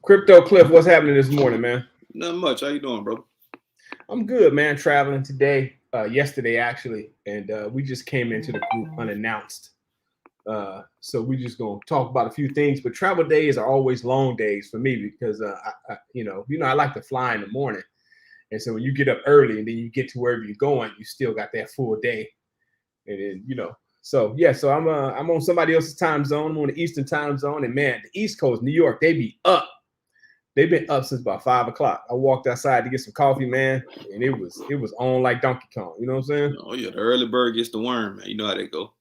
Crypto Cliff, what's happening this morning, man? Not much. How you doing, bro? I'm good, man. Traveling today, yesterday actually, and we just came into the group unannounced. So we just gonna talk about a few things. But travel days are always long days for me because I like to fly in the morning, and so when you get up early and then you get to wherever you're going, you still got that full day, and then So I'm on somebody else's time zone. I'm on the Eastern time zone, and man, the East Coast, New York, they be up. They've been up since about 5 o'clock. I walked outside to get some coffee, man, and it was on like Donkey Kong. You know what I'm saying? Oh yeah, the early bird gets the worm, man. You know how they go.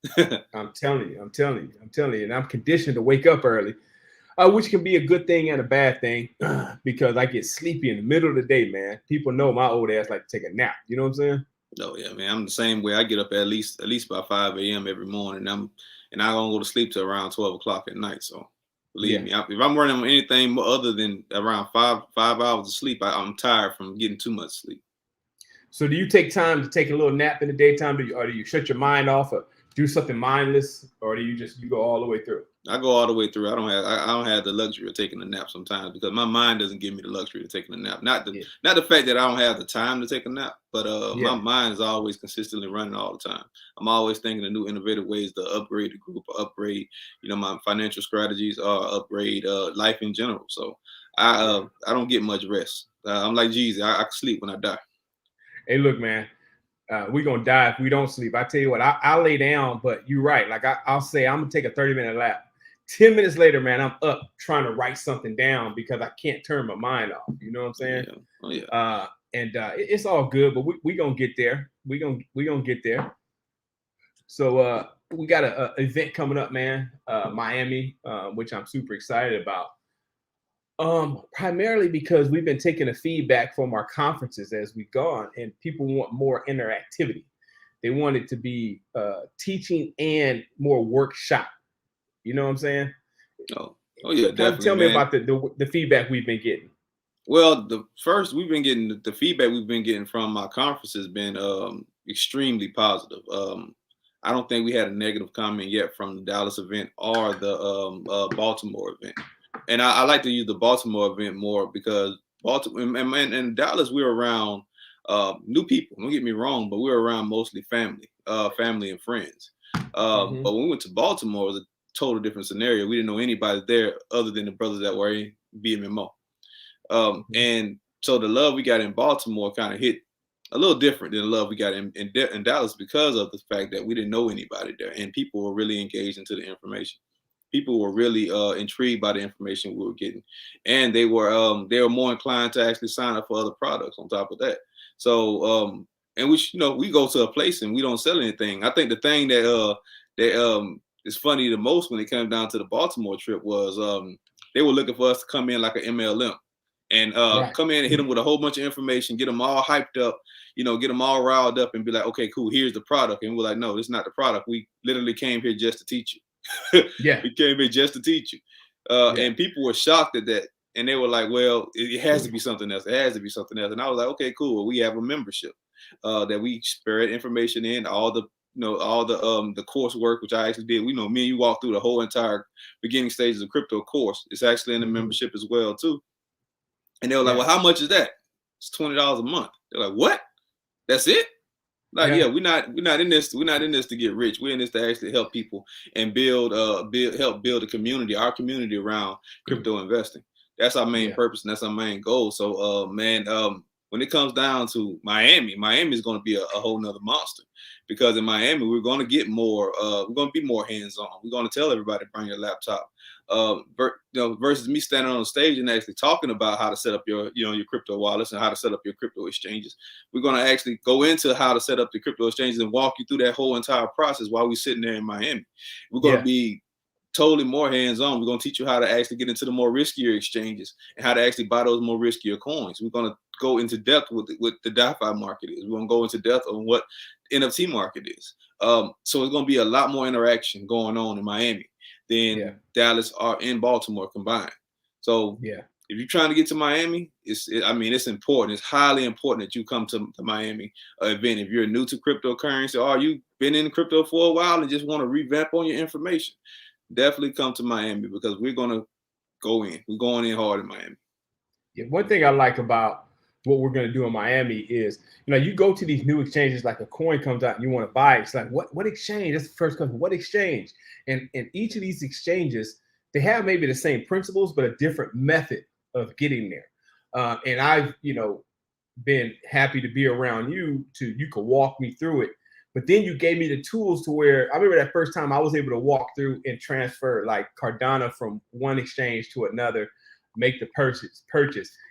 I'm telling you, and I'm conditioned to wake up early, which can be a good thing and a bad thing because I get sleepy in the middle of the day, man. People know my old ass like to take a nap. You know what I'm saying? Oh yeah, man. I'm the same way. I get up at least by 5 a.m. every morning. I don't go to sleep till around 12 o'clock at night. So believe me, if I'm running on anything other than around five hours of sleep, I'm tired from getting too much sleep. So do you take time to take a little nap in the daytime? Do you shut your mind off or do something mindless, or do you go all the way through? I go all the way through. I don't have the luxury of taking a nap sometimes because my mind doesn't give me the luxury of taking a nap. Not the fact that I don't have the time to take a nap, but my mind is always consistently running all the time. I'm always thinking of new innovative ways to upgrade the group, or upgrade, my financial strategies, or upgrade life in general. So I don't get much rest. I'm like Jesus. I can sleep when I die. Hey, look, man. We're gonna die if we don't sleep. I tell you what, I'll lay down, but you're right. Like I'll say I'm gonna take a 30-minute nap. 10 minutes later, man, I'm up trying to write something down because I can't turn my mind off. You know what I'm saying? Yeah. Oh yeah. It's all good, but we gonna get there. We gonna get there. So we got an event coming up, man. Miami, which I'm super excited about. Primarily because we've been taking the feedback from our conferences as we've gone, and people want more interactivity. They want it to be teaching and more workshop. You know what I'm saying? Oh yeah, definitely. Tell me about the feedback we've been getting. Well, the feedback we've been getting from our conference has been extremely positive. I don't think we had a negative comment yet from the Dallas event or the Baltimore event. And I like to use the Baltimore event more because Baltimore and Dallas, we were around new people. Don't get me wrong, but we were around mostly family and friends. But when we went to Baltimore, it was a total different scenario. We didn't know anybody there other than the brothers that were in BMMO. And so the love we got in Baltimore kind of hit a little different than the love we got in Dallas because of the fact that we didn't know anybody there, and people were really engaged into the information. People were really intrigued by the information we were getting, and they were more inclined to actually sign up for other products on top of that. So and we go to a place and we don't sell anything. I think the thing that is funny the most when it came down to the Baltimore trip was they were looking for us to come in like an MLM and come in and hit them with a whole bunch of information, get them all hyped up, get them all riled up and be like, okay, cool, here's the product. And we're like, no, this is not the product. We literally came here just to teach you. We came here just to teach you. And people were shocked at that. And they were like, well, it has to be something else. It has to be something else. And I was like, okay, cool. Well, we have a membership that we spread information in, all the coursework, which I actually did. Me and you walked through the whole entire beginning stages of crypto course. It's actually in the membership as well, too. And they were like, well, how much is that? It's $20 a month. They're like, what? That's it? Like, we're not in this to get rich. We're in this to actually help people and help build a community, our community around crypto investing. That's our main purpose and that's our main goal. So, when it comes down to Miami is going to be a whole nother monster because in Miami, we're going to get more, we're going to be more hands-on. We're going to tell everybody, bring your laptop. Versus me standing on the stage and actually talking about how to set up your crypto wallets and how to set up your crypto exchanges. We're going to actually go into how to set up the crypto exchanges and walk you through that whole entire process while we're sitting there in Miami. We're going to be totally more hands-on. We're going to teach you how to actually get into the more riskier exchanges and how to actually buy those more riskier coins. We're going to go into depth with the DeFi market is. We're going to go into depth on what NFT market is. So it's going to be a lot more interaction going on in Miami than Dallas or in Baltimore combined. So if you're trying to get to Miami, it's important. It's highly important that you come to the Miami event. If you're new to cryptocurrency or you've been in crypto for a while and just want to revamp on your information, definitely come to Miami because we're going to go in. We're going in hard in Miami. Yeah, one thing I like about what we're going to do in Miami is, you go to these new exchanges, like a coin comes out and you want to buy it. It's like, what exchange? That's the first question. What exchange? And each of these exchanges, they have maybe the same principles, but a different method of getting there. And I've, been happy to be around you could walk me through it. But then you gave me the tools to where I remember that first time I was able to walk through and transfer like Cardano from one exchange to another, make the purchase.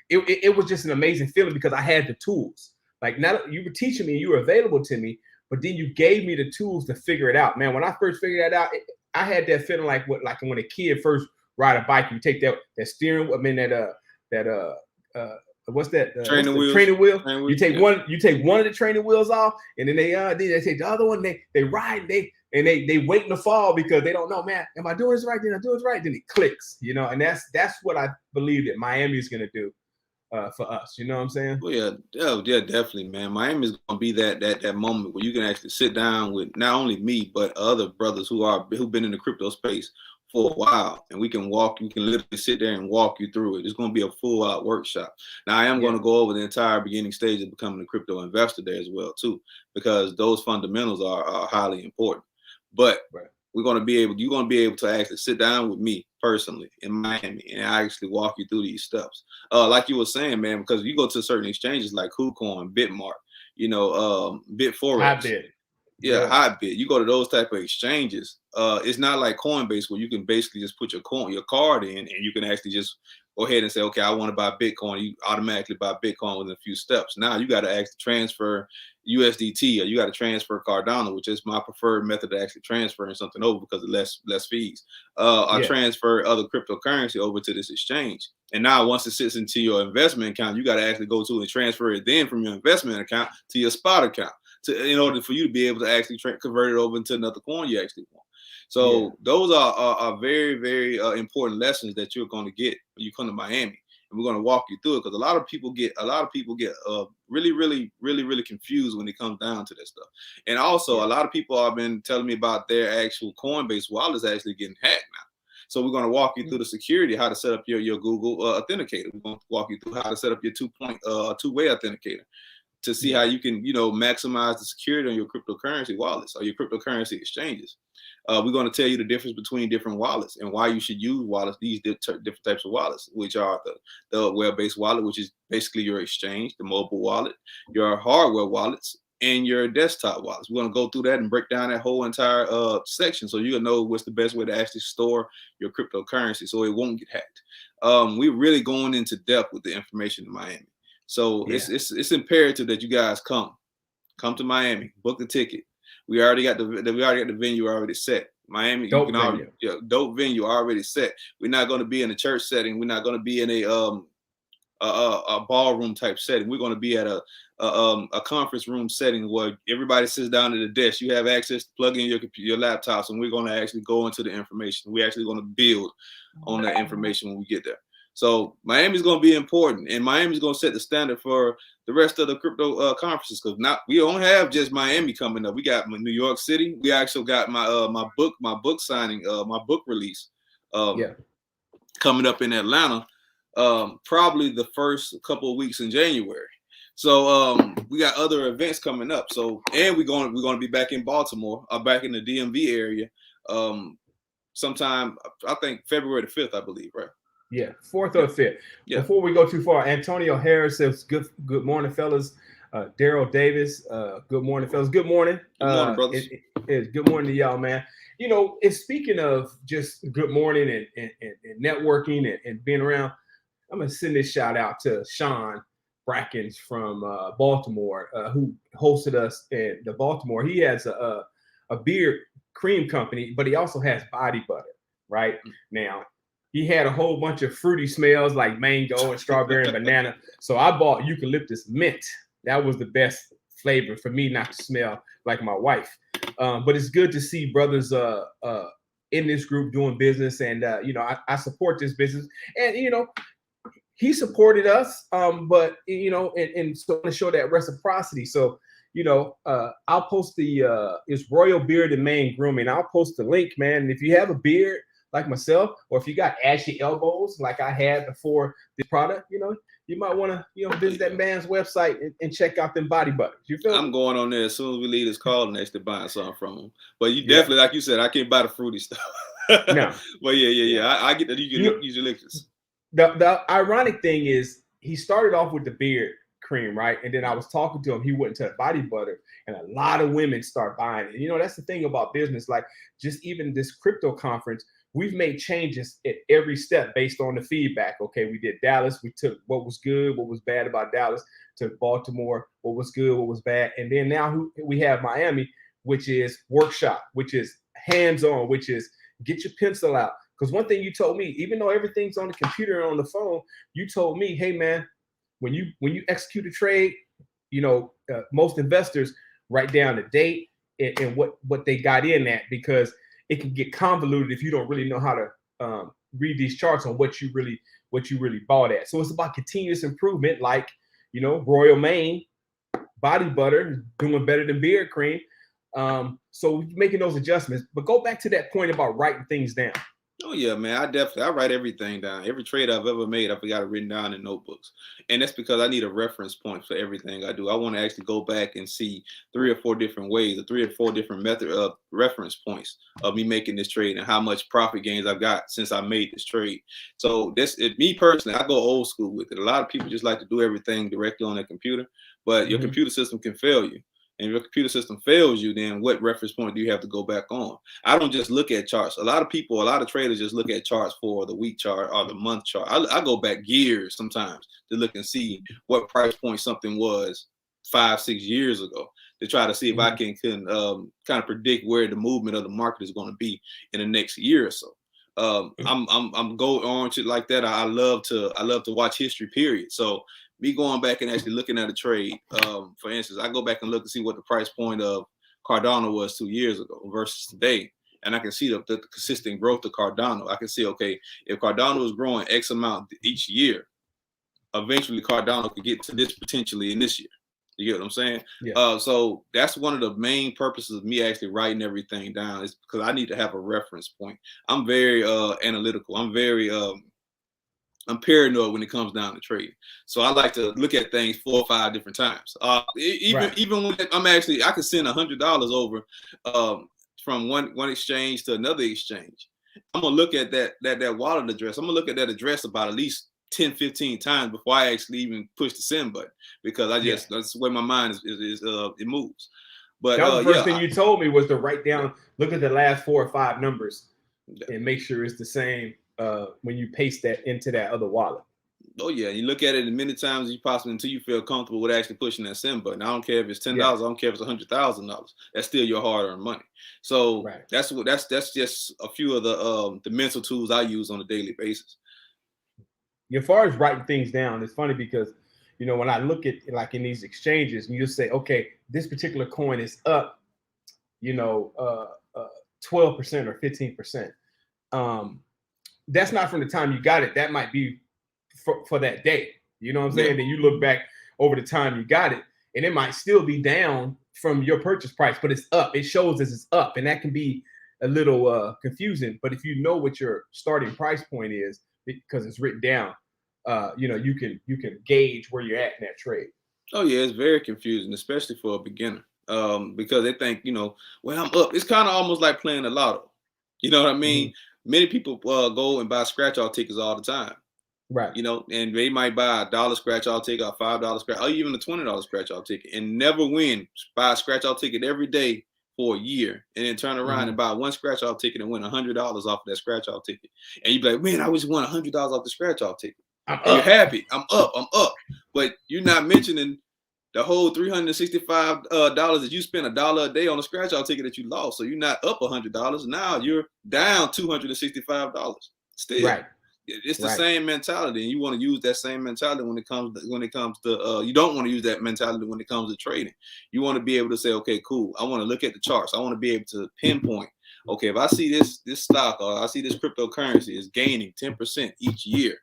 It was just an amazing feeling because I had the tools. Like, not you were teaching me, you were available to me, but then you gave me the tools to figure it out. Man, when I first figured that out, I had that feeling like when a kid first ride a bike, you take that steering, what's that? Training wheel. You take one of the training wheels off, and then they take the other one. They ride, they waiting to fall because they don't know, man, am I doing this right? Did I do this right? Then it clicks, and that's what I believe that Miami is going to do for us. You know what I'm saying? Well, yeah, definitely, man. Miami is going to be that moment where you can actually sit down with not only me but other brothers who've been in the crypto space for a while, and we can literally sit there and walk you through it. It's going to be a full out workshop. Now, I am going to go over the entire beginning stage of becoming a crypto investor there as well too, because those fundamentals are highly important. But you're going to be able to actually sit down with me personally in Miami and I actually walk you through these steps. Like you were saying, man, because you go to certain exchanges like KuCoin, Bitmark, Bitforex. Yeah, Hotbit. You go to those type of exchanges. It's not like Coinbase where you can basically just put your card in and you can actually just go ahead and say, okay, I want to buy Bitcoin. You automatically buy Bitcoin within a few steps. Now you got to actually transfer USDT or you got to transfer Cardano, which is my preferred method of actually transferring something over because of less fees. I transfer other cryptocurrency over to this exchange. And now once it sits into your investment account, you got to actually go to and transfer it then from your investment account to your spot account in order for you to be able to actually convert it over into another coin you actually want. So those are very, very important lessons that you're going to get when you come to Miami, and we're going to walk you through it because a lot of people get really, really, really, really confused when it comes down to that stuff. And also, a lot of people have been telling me about their actual Coinbase wallets actually getting hacked now. So we're going to walk you through the security, how to set up your Google authenticator. We're going to walk you through how to set up your two-way authenticator to see how you can, maximize the security on your cryptocurrency wallets or your cryptocurrency exchanges. We're going to tell you the difference between different wallets and why you should use wallets, these different types of wallets, which are the web-based wallet, which is basically your exchange, the mobile wallet, your hardware wallets, and your desktop wallets. We're going to go through that and break down that whole entire section so you'll know what's the best way to actually store your cryptocurrency so it won't get hacked. We're really going into depth with the information in Miami. So it's imperative that you guys come to Miami, book a ticket. We already got the venue already set. Miami, dope venue already set. We're not going to be in a church setting. We're not going to be in a ballroom type setting. We're going to be at a conference room setting where everybody sits down at a desk. You have access to plug in your laptops, and we're going to actually go into the information. We're actually going to build on that information when we get there. So Miami's going to be important, and Miami's going to set the standard for the rest of the crypto conferences. Because now we don't have just Miami coming up. We got New York City. We actually got my book signing, my book release coming up in Atlanta, probably the first couple of weeks in January. So we got other events coming up. So and we're going to be back in Baltimore, back in the DMV area, sometime I think February the 5th, I believe, right? Yeah, 4th or 5th. Yeah. Before we go too far, Antonio Harris says, good morning, fellas. Daryl Davis, good morning, fellas. Good morning. Good morning, brothers. Good morning to y'all, man. And speaking of just good morning and networking and being around, I'm going to send this shout out to Sean Brackens from Baltimore, who hosted us in the Baltimore. He has a beard cream company, but he also has body butter, right? Now, he had a whole bunch of fruity smells like mango and strawberry and banana. So I bought eucalyptus mint. That was the best flavor for me not to smell like my wife. But it's good to see brothers in this group doing business. And, I support this business. And, he supported us, but, and so to show that reciprocity. So, I'll post it's Royal Beard and Mane Grooming. I'll post the link, man. And if you have a beard, like myself, or if you got ashy elbows like I had before this product, you might want to, visit that man's website and check out them body butters. You feel I'm me? going on there as soon as we leave this call and actually buying something from him. But you Yeah. definitely, like you said, I can't buy the fruity stuff. No. But yeah. I get that you use your liquids. The ironic thing is he started off with the beard cream, right? And then I was talking to him, he went to the body butter, and a lot of women start buying it. That's the thing about business. Like, just even this crypto conference, we've made changes at every step based on the feedback. Okay, we did Dallas, we took what was good, what was bad about Dallas, to Baltimore, what was good, what was bad, and then now we have Miami, which is workshop, which is hands-on, which is get your pencil out. Because one thing you told me, even though everything's on the computer and on the phone, you told me, hey man, when you execute a trade, most investors write down the date and what they got in at, because it can get convoluted if you don't really know how to read these charts on what you really bought at. So it's about continuous improvement, like Royal Maine body butter doing better than beard cream. So making those adjustments. But go back to that point about writing things down. Oh yeah, man. I write everything down. Every trade I've ever made, I've got it written down in notebooks. And that's because I need a reference point for everything I do. I want to actually go back and see 3 or 4 different ways, or 3 or 4 different method of reference points of me making this trade and how much profit gains I've got since I made this trade. So me personally, I go old school with it. A lot of people just like to do everything directly on their computer, but your computer system can fail you. And if your computer system fails you, then what reference point do you have to go back on? I don't just look at charts. A lot of traders just look at charts for the week chart or the month chart. I go back years sometimes to look and see what price point something was 5-6 years ago, to try to see if I can kind of predict where the movement of the market is going to be in the next year or so. I'm going on to like that. I love to watch history, period. So me going back and actually looking at a trade, for instance, I go back and look to see what the price point of Cardano was 2 years ago versus today. And I can see the consistent growth of Cardano. I can see, okay, if Cardano is growing X amount each year, eventually Cardano could get to this potentially in this year. You get what I'm saying? Yeah. So that's one of the main purposes of me actually writing everything down, is because I need to have a reference point. I'm very analytical. I'm paranoid when it comes down to trading. So I like to look at things 4 or 5 different times. Even when I can send $100 over from one exchange to another exchange. I'm gonna look at that wallet address. I'm gonna look at that address about at least 10-15 times before I actually even push the send button, because that's the way my mind it moves. But that was the first thing you told me, was to write down, look at the last 4 or 5 numbers and make sure it's the same when you paste that into that other wallet. Oh yeah, you look at it as many times as you possibly until you feel comfortable with actually pushing that send button. I don't care if it's $10. I don't care if it's $100,000. That's still your hard-earned money. So that's just a few of the mental tools I use on a daily basis. As far as writing things down, it's funny because when I look at, like, in these exchanges, and you just say, okay, this particular coin is up, 12% or 15%. That's not from the time you got it. That might be for that day. You know what I'm saying? Then you look back over the time you got it, and it might still be down from your purchase price, but it's up. It shows as it's up, and that can be a little confusing. But if you know what your starting price point is, because it's written down, you can gauge where you're at in that trade. Oh yeah, it's very confusing, especially for a beginner, because they think, well, I'm up. It's kind of almost like playing the lotto. You know what I mean? Many people go and buy scratch-off tickets all the time. Right. And they might buy $1 scratch-off ticket, or $5 scratch, or even a $20 scratch-off ticket, and never win. Buy a scratch-off ticket every day for a year, and then turn around and buy one scratch-off ticket and win $100 off of that scratch-off ticket. And you be like, man, I just won $100 off the scratch-off ticket. You're happy. I'm up. But you're not mentioning the whole $365 that you spent $1 a day on a scratch-off ticket that you lost. So you're not up $100. Now you're down $265. Still, right. It's the same mentality, and you want to use that same mentality when it comes to you don't want to use that mentality when it comes to trading. You want to be able to say, okay, cool. I want to look at the charts. I want to be able to pinpoint. Okay, if I see this stock, or I see this cryptocurrency is gaining 10% each year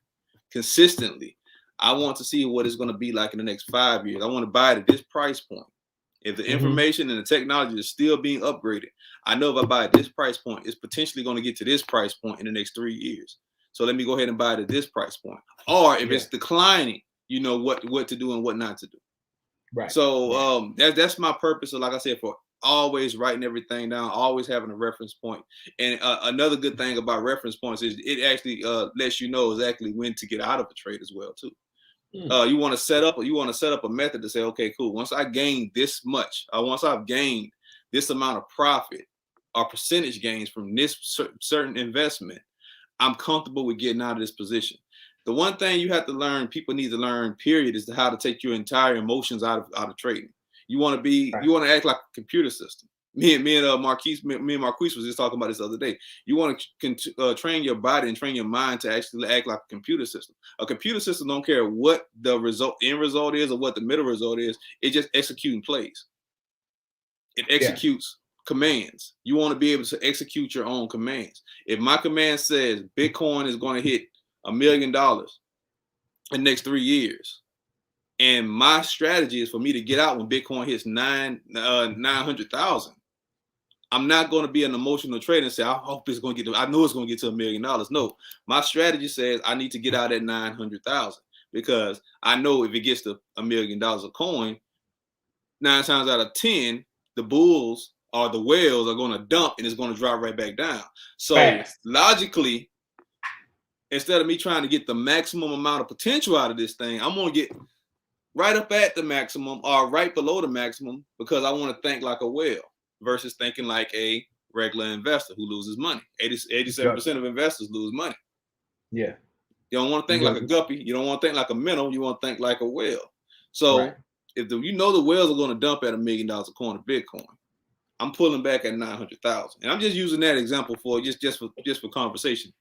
consistently, I want to see what it's going to be like in the next 5 years. I want to buy it at this price point. If the information and the technology is still being upgraded, I know if I buy at this price point, it's potentially going to get to this price point in the next 3 years. So let me go ahead and buy it at this price point. Or if it's declining, you know what to do and what not to do. Right. So that's my purpose. So like I said, for always writing everything down, always having a reference point. And another good thing about reference points is it actually lets you know exactly when to get out of a trade as well too. You want to set up a method to say, okay, cool. Once I gain this much, once I've gained this amount of profit or percentage gains from this certain investment, I'm comfortable with getting out of this position. The one thing you have to learn, people need to learn, period, is how to take your entire emotions out of trading. You want to act like a computer system. Me and Marquise was just talking about this the other day. You want to train your body and train your mind to actually act like a computer system. A computer system don't care what the end result is or what the middle result is. It just executes plays. It executes commands. You want to be able to execute your own commands. If my command says Bitcoin is going to hit $1 million in the next 3 years, and my strategy is for me to get out when Bitcoin hits 900,000. I'm not going to be an emotional trader and say, I hope it's going to get to, I know it's going to get to $1 million. No, my strategy says I need to get out at 900,000 because I know if it gets to $1 million a coin, 9 times out of 10, the bulls or the whales are going to dump and it's going to drop right back down. So logically, instead of me trying to get the maximum amount of potential out of this thing, I'm going to get right up at the maximum or right below the maximum because I want to think like a whale versus thinking like a regular investor who loses money. 87% of investors lose money. Yeah. You don't want to think like a guppy. You don't want to think like a minnow. You want to think like a whale. So if you know the whales are going to dump at $1 million a coin of Bitcoin, I'm pulling back at 900,000. And I'm just using that example for just for conversation.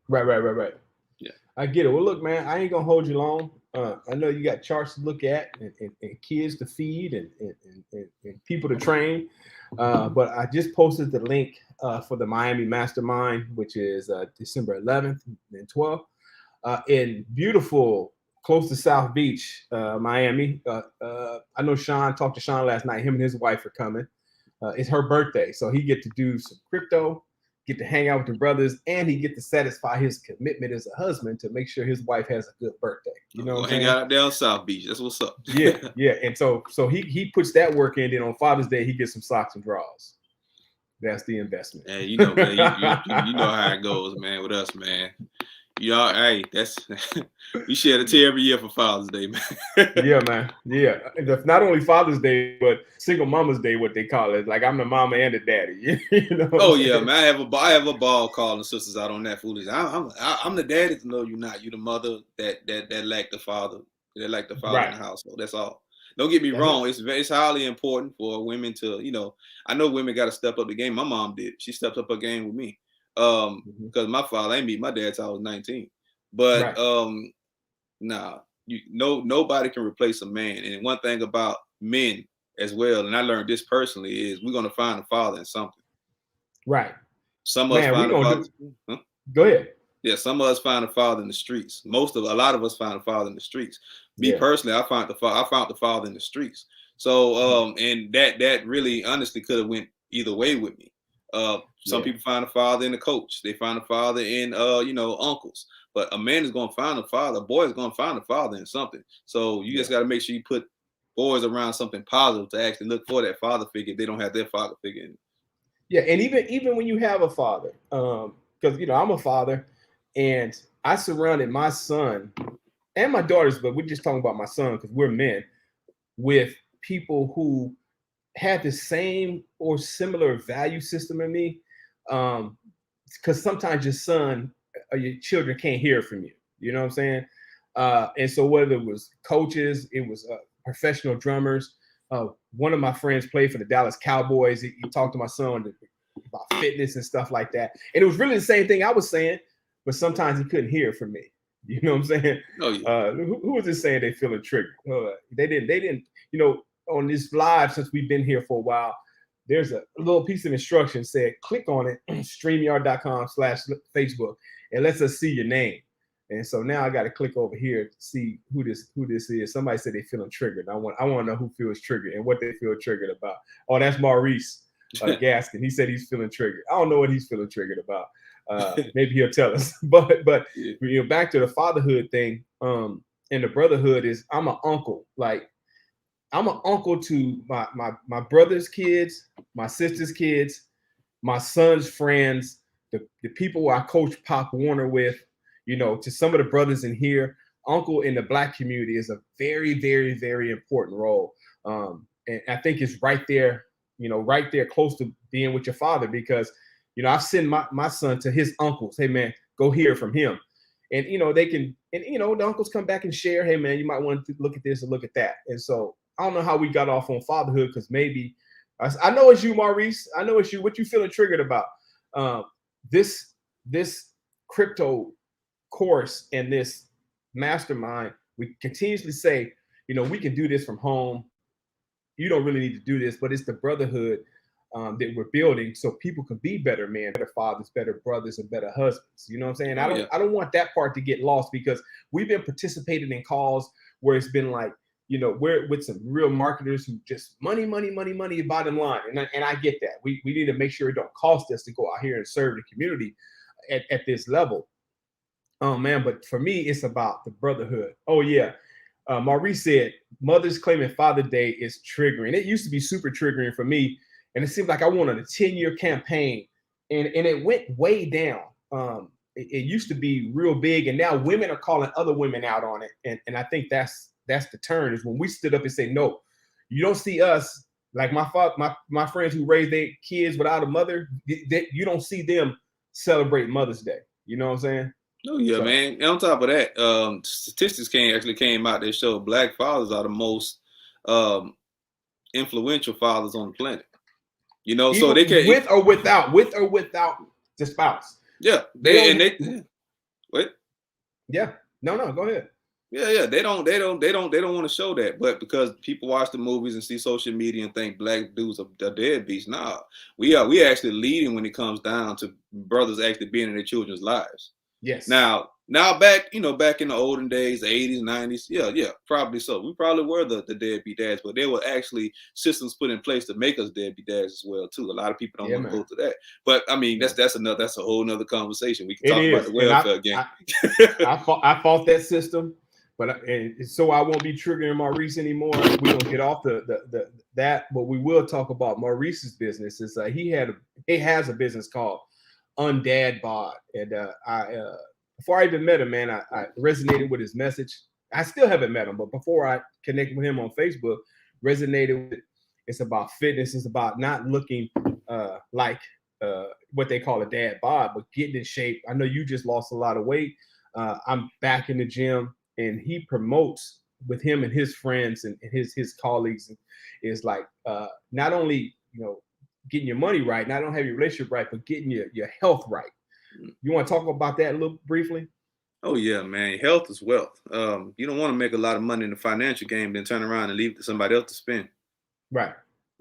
Right. Yeah. I get it. Well, look, man, I ain't going to hold you long. I know you got charts to look at and kids to feed and people to train. But I just posted the link for the Miami Mastermind, which is December 11th and 12th in beautiful, close to South Beach, Miami. I know Sean, talked to Sean last night. Him and his wife are coming. It's her birthday, so he get to do some crypto, get to hang out with the brothers, and he get to satisfy his commitment as a husband to make sure his wife has a good birthday. You know what I'm saying? Hang out down South Beach. That's what's up. Yeah. And so he puts that work in. Then on Father's Day, he gets some socks and drawers. That's the investment. And you know, man, you know how it goes, man, with us, man. Hey, that's we shed a tear every year for Father's Day, man. Yeah, man. Yeah. Not only Father's Day, but Single Mama's Day, what they call it. Like I'm the mama and the daddy. You know yeah, man. I have a ball calling sisters out on that foolish. I'm the daddy. No, you're not. You're the mother that lacked the father. That lacked the father in the household. That's all. Don't get me wrong. It's highly important for women to, I know women got to step up the game. My mom did. She stepped up her game with me. Because my father, I ain't meet my dad till I was 19. But nobody can replace a man. And one thing about men as well, and I learned this personally, is we're gonna find a father in something. Right. Some of us find a father. Go ahead. Yeah, some of us find a father in the streets. A lot of us find a father in the streets. Me personally, I found the father in the streets. So and that really honestly could have went either way with me. Some people find a father in a coach. They find a father in uncles. But a man is going to find a father. A boy is going to find a father in something. So you just got to make sure you put boys around something positive to actually look for that father figure if they don't have their father figure. Yeah, and even when you have a father, because I'm a father, and I surrounded my son and my daughters, but we're just talking about my son because we're men, with people who had the same or similar value system in me. Because sometimes your son or your children can't hear from you. You know what I'm saying? And so whether it was coaches, it was professional drummers. One of my friends played for the Dallas Cowboys. He talked to my son about fitness and stuff like that. And it was really the same thing I was saying, but sometimes he couldn't hear from me. You know what I'm saying? Oh, yeah. Who was just saying they feeling triggered? They didn't, on this live, since we've been here for a while, there's a little piece of instruction said, click on it, streamyard.com/Facebook, and lets us see your name. And so now I got to click over here to see who this is. Somebody said they feeling triggered. I want to know who feels triggered and what they feel triggered about. Oh, that's Maurice Gaskin. He said he's feeling triggered. I don't know what he's feeling triggered about. Maybe he'll tell us. But back to the fatherhood thing. And the brotherhood is I'm an uncle. Like I'm an uncle to my brother's kids, my sister's kids, my son's friends, the people I coach Pop Warner with. To some of the brothers in here, uncle in the Black community is a very, very, very important role. And I think it's right there, right there close to being with your father, because, I've sent my son to his uncles. Hey, man, go hear from him. And, they can, and, the uncles come back and share, hey, man, you might want to look at this and look at that. And so I don't know how we got off on fatherhood, because maybe, I know it's you, Maurice. I know it's you. What you feeling triggered about? This crypto course and this mastermind, we continuously say, we can do this from home. You don't really need to do this, but it's the brotherhood that we're building so people can be better men, better fathers, better brothers, and better husbands. You know what I'm saying? I don't want that part to get lost, because we've been participating in calls where it's been like, we're with some real marketers who just money, bottom line. And I get that. We need to make sure it don't cost us to go out here and serve the community at this level. Oh man, but for me, it's about the brotherhood. Oh yeah. Maurice said, mothers claiming Father Day is triggering. It used to be super triggering for me. And it seemed like I wanted a 10-year campaign, and it went way down. It used to be real big, and now women are calling other women out on it. And I think that's the turn, is when we stood up and say, no, you don't see us, like my friends who raised their kids without a mother, you don't see them celebrate Mother's Day. You know what I'm saying? Oh yeah, so, man. And on top of that, statistics came out that show Black fathers are the most influential fathers on the planet. So they can with or without the spouse. Yeah, what? Yeah, no, go ahead. Yeah, they don't want to show that, but because people watch the movies and see social media and think Black dudes are deadbeats. Nah, we actually leading when it comes down to brothers actually being in their children's lives. Yes. Now back in the olden days, the 80s, 90s, yeah, probably so. We probably were the deadbeat dads, but there were actually systems put in place to make us deadbeat dads as well too. A lot of people don't want to go through that. But I mean, that's a whole nother conversation. We can talk about the welfare again. I fought that system, but so I won't be triggering Maurice anymore. We don't get off that, but we will talk about Maurice's business. Is he has a business called Undad Bod, and before I even met him, man, I resonated with his message. I still haven't met him, but before I connected with him on Facebook, resonated with it. It's about fitness. It's about not looking like what they call a dad bod, but getting in shape. I know you just lost a lot of weight. I'm back in the gym, and he promotes with him and his friends and his colleagues is like not only getting your money right, not only have your relationship right, but getting your health right. You want to talk about that a little briefly? Oh yeah, man. Health is wealth. You don't want to make a lot of money in the financial game, then turn around and leave it to somebody else to spend. Right.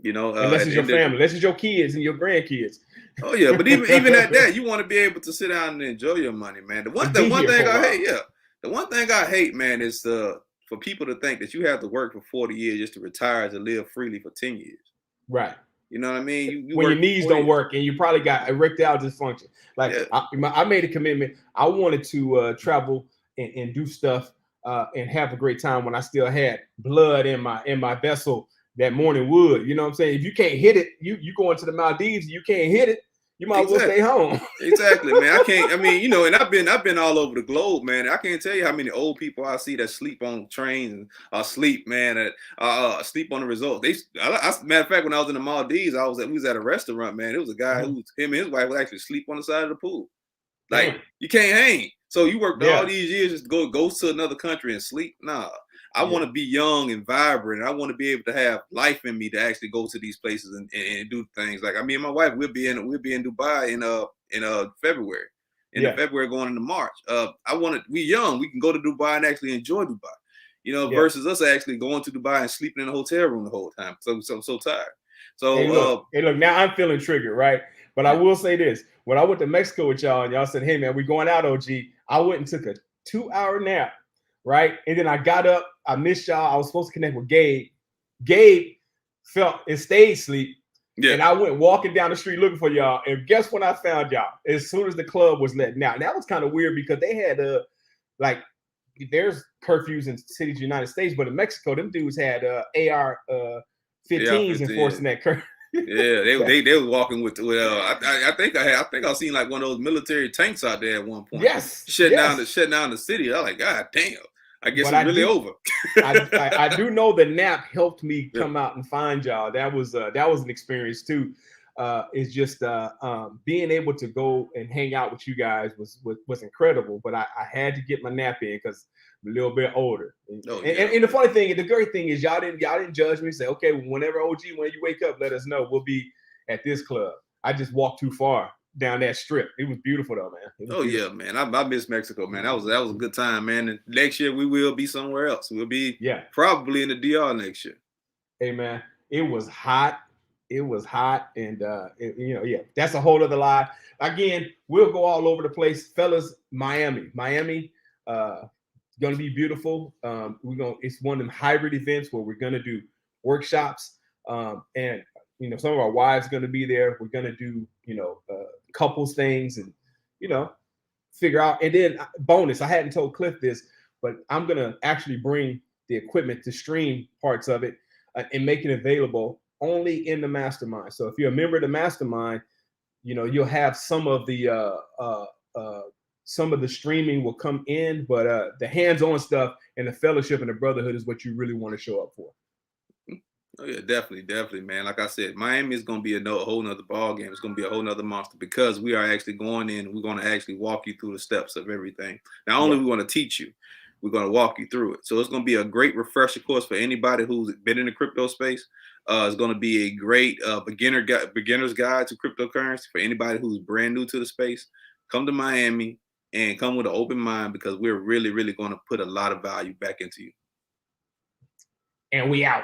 Unless it's your family, unless it's your kids and your grandkids. Oh yeah, but even at that, you want to be able to sit down and enjoy your money, man. The one thing I hate, man, is for people to think that you have to work for 40 years just to retire to live freely for 10 years. Right. You know what I mean? When your knees don't work and you probably got erectile dysfunction. Like I made a commitment. I wanted to travel and do stuff and have a great time when I still had blood in my vessel that morning would. You know what I'm saying? If you can't hit it, you go into the Maldives, you can't hit it, you might as well stay home. Exactly, man. And I've been all over the globe, man. I can't tell you how many old people I see that sleep on trains and sleep, man, sleep on the resort. Matter of fact, when I was in the Maldives, we was at a restaurant, man. It was a guy who him and his wife would actually sleep on the side of the pool. Like you can't hang. So you worked all these years just to go to another country and sleep? Nah. I want to be young and vibrant. I want to be able to have life in me to actually go to these places and do things. Like me and my wife, we'll be in Dubai in February. In February going into March. We young. We can go to Dubai and actually enjoy Dubai. Versus us actually going to Dubai and sleeping in a hotel room the whole time. So tired. So hey, look, now I'm feeling triggered, right? But I will say this: when I went to Mexico with y'all and y'all said, "Hey man, we going out, OG," I went and took 2-hour nap, right? And then I got up. I missed y'all. I was supposed to connect with Gabe. Gabe felt and stayed asleep. Yeah. And I went walking down the street looking for y'all. And guess when I found y'all? As soon as the club was letting out. And that was kind of weird because they had like there's curfews in cities of the United States, but in Mexico, them dudes had AR-15s enforcing that curfew. Yeah, they was walking with I think I seen like one of those military tanks out there at one point. Yes, shutting down the city. I was like, God damn. I guess it's really over. I do know the nap helped me come out and find y'all. That was an experience too. It's just being able to go and hang out with you guys was incredible. But I had to get my nap in because I'm a little bit older. And the funny thing, the great thing is y'all didn't judge me. Say, okay, whenever OG, when you wake up, let us know. We'll be at this club. I just walked too far down that strip. It was beautiful though, man. Beautiful. Yeah, man. I miss Mexico, man. That was a good time, man. And next year we will be somewhere else. We'll be probably in the DR next year. Hey man, it was hot. It was hot, and that's a whole other lie. Again, we'll go all over the place, fellas. Miami, gonna be beautiful. It's one of them hybrid events where we're gonna do workshops, and some of our wives are gonna be there. We're gonna do couples things, and figure out. And then bonus, I hadn't told Cliff this, but I'm gonna actually bring the equipment to stream parts of it and make it available only in the Mastermind. So if you're a member of the Mastermind, you'll have some of the streaming will come in, but the hands-on stuff and the fellowship and the brotherhood is what you really want to show up for. Oh yeah, definitely, man. Like I said, Miami is going to be a whole nother ball game. It's going to be a whole nother monster because we are actually going in and we're going to actually walk you through the steps of everything. Not only we want to teach you, we're going to walk you through it. So it's going to be a great refresher course for anybody who's been in the crypto space. It's going to be a great beginner's guide to cryptocurrency for anybody who's brand new to the space. Come to Miami and come with an open mind because we're really, really going to put a lot of value back into you. And we out.